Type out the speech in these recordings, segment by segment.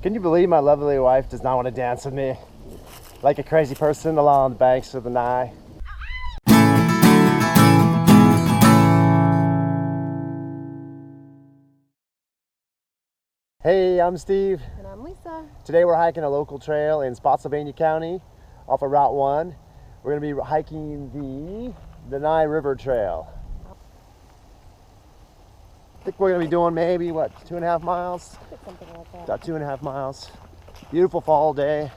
Can you believe my lovely wife does not want to dance with me like a crazy person along the banks of the Nye? Hey, I'm Steve. And I'm Lisa. Today we're hiking a local trail in Spotsylvania County off of Route 1. We're going to be hiking the Nye River Trail. I think we're going to be doing maybe, what, 2.5 miles? I think something like that. About 2.5 miles. Beautiful fall day.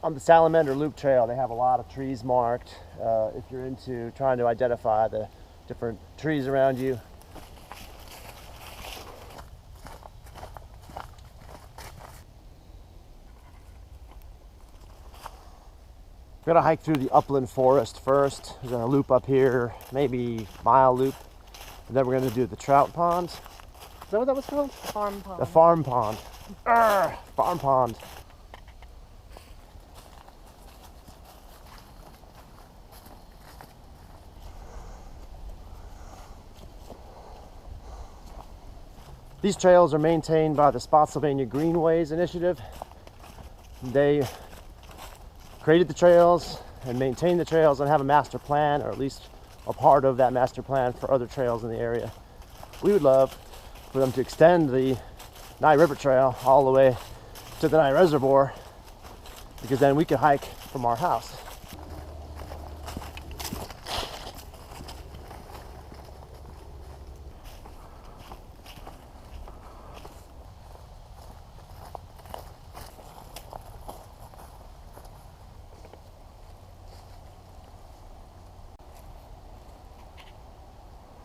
On the Salamander Loop Trail, they have a lot of trees marked. If you're into trying to identify the different trees around you. We're gonna hike through the upland forest first. There's a loop up here, maybe mile loop. And then we're gonna do the trout pond. Is that what that was called? Farm pond. The farm pond. Farm pond. These trails are maintained by the Spotsylvania Greenways Initiative. They created the trails and maintain the trails and have a master plan, or at least a part of that master plan for other trails in the area. We would love for them to extend the Nye River Trail all the way to the Nye Reservoir, because then we could hike from our house.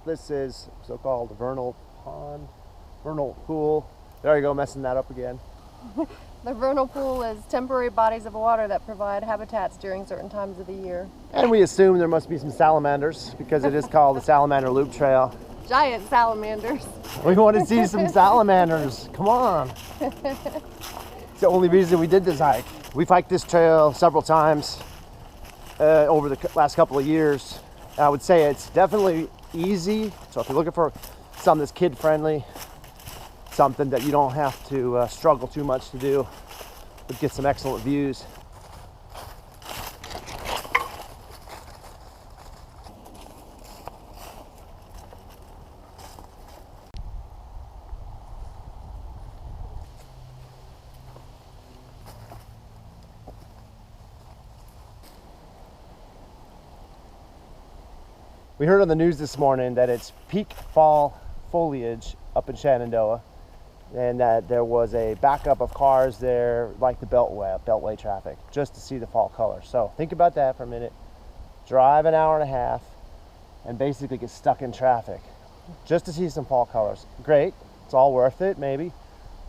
This is so-called vernal pond, vernal pool. There you go, messing that up again. The vernal pool is temporary bodies of water that provide habitats during certain times of the year. And we assume there must be some salamanders because it is called the Salamander Loop Trail. Giant salamanders. We want to see some salamanders. Come on. It's the only reason we did this hike. We've hiked this trail several times over the last couple of years. I would say it's definitely easy. So if you're looking for something that's kid-friendly, something that you don't have to struggle too much to do, but get some excellent views. We heard on the news this morning that it's peak fall foliage up in Shenandoah, and that there was a backup of cars there, like the beltway traffic, just to see the fall colors. So think about that for a minute. Drive an hour and a half and basically get stuck in traffic just to see some fall colors. Great, it's all worth it maybe,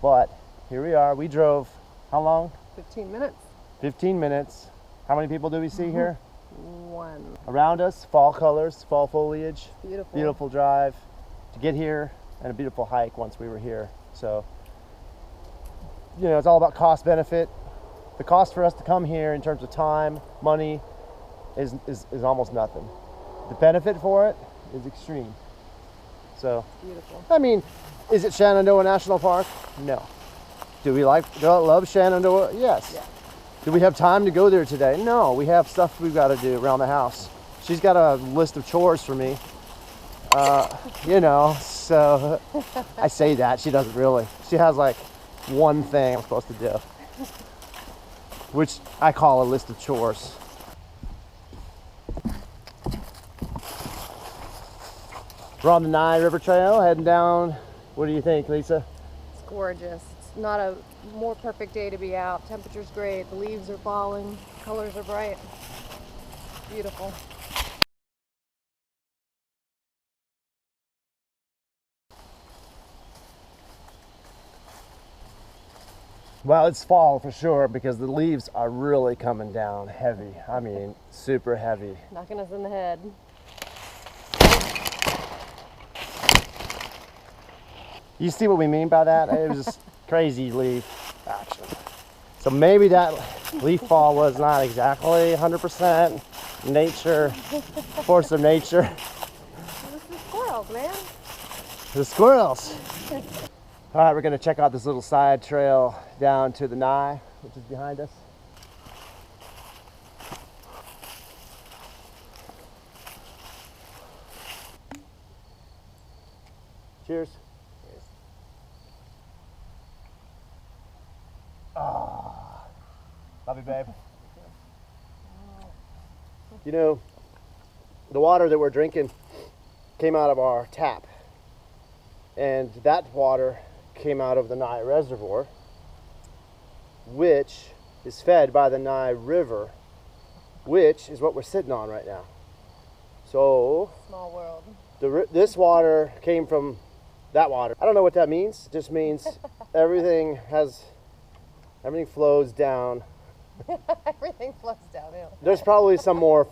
but here we are. We drove how long? 15 minutes. 15 minutes. How many people do we see here? One. Around us, fall colors, fall foliage. Beautiful. Beautiful drive to get here, and a beautiful hike once we were here. So, you know, it's all about cost benefit. The cost for us to come here in terms of time, money, is almost nothing. The benefit for it is extreme. So, beautiful. I mean, is it Shenandoah National Park? No. Do I love Shenandoah? Yes. Yeah. Do we have time to go there today? No, we have stuff we've got to do around the house. She's got a list of chores for me. You know, so I say that, she doesn't really. She has like one thing I'm supposed to do, which I call a list of chores. We're on the Nye River Trail, heading down. What do you think, Lisa? It's gorgeous. It's not a more perfect day to be out. Temperature's great, the leaves are falling, colors are bright. Beautiful. Well, it's fall for sure because the leaves are really coming down heavy. I mean, super heavy. Knocking us in the head. You see what we mean by that? It was just crazy leaf action. So maybe that leaf fall was not exactly 100% nature, force of nature. It was the squirrels, man. The squirrels. All right, we're gonna check out this little side trail down to the Nye, which is behind us. Cheers. Cheers. Ah, love you, babe. You know, the water that we're drinking came out of our tap, and that water came out of the Nye Reservoir, which is fed by the Nye River, which is what we're sitting on right now. So, Small world. this water came from that water. I don't know what that means. It just means everything flows down. Everything flows downhill. There's probably some more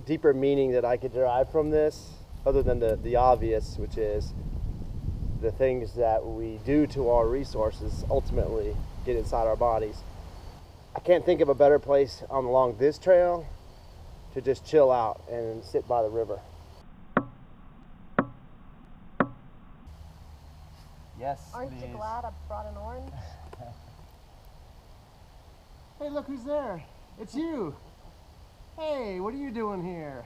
deeper meaning that I could derive from this, other than the obvious, which is the things that we do to our resources ultimately get inside our bodies. I can't think of a better place along this trail to just chill out and sit by the river. Yes, Aren't you glad I brought an orange? Hey, look who's there. It's you. Hey, what are you doing here?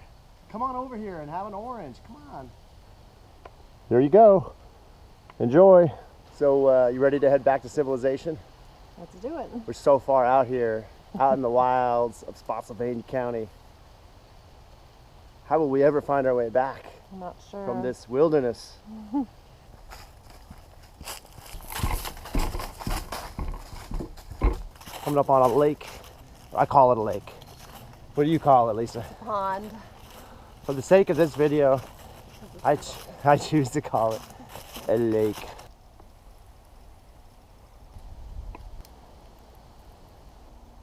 Come on over here and have an orange. Come on. There you go. Enjoy. So, you ready to head back to civilization? Let's do it. We're so far out here, out in the wilds of Spotsylvania County. How will we ever find our way back I'm not sure. from this wilderness? Coming up on a lake. I call it a lake. What do you call it, Lisa? Pond. For the sake of this video, I choose to call it a lake.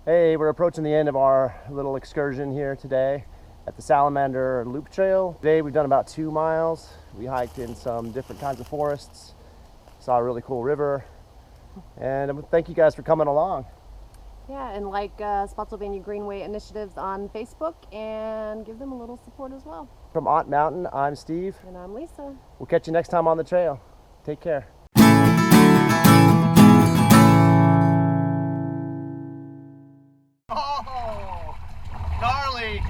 Hey, we're approaching the end of our little excursion here today at the Salamander Loop Trail. Today we've done about 2 miles. We hiked in some different kinds of forests, saw a really cool river, and thank you guys for coming along. Yeah, and like Spotsylvania Greenway Initiatives on Facebook, and give them a little support as well. From Ott Mountain, I'm Steve. And I'm Lisa. We'll catch you next time on the trail. Take care. Oh, gnarly.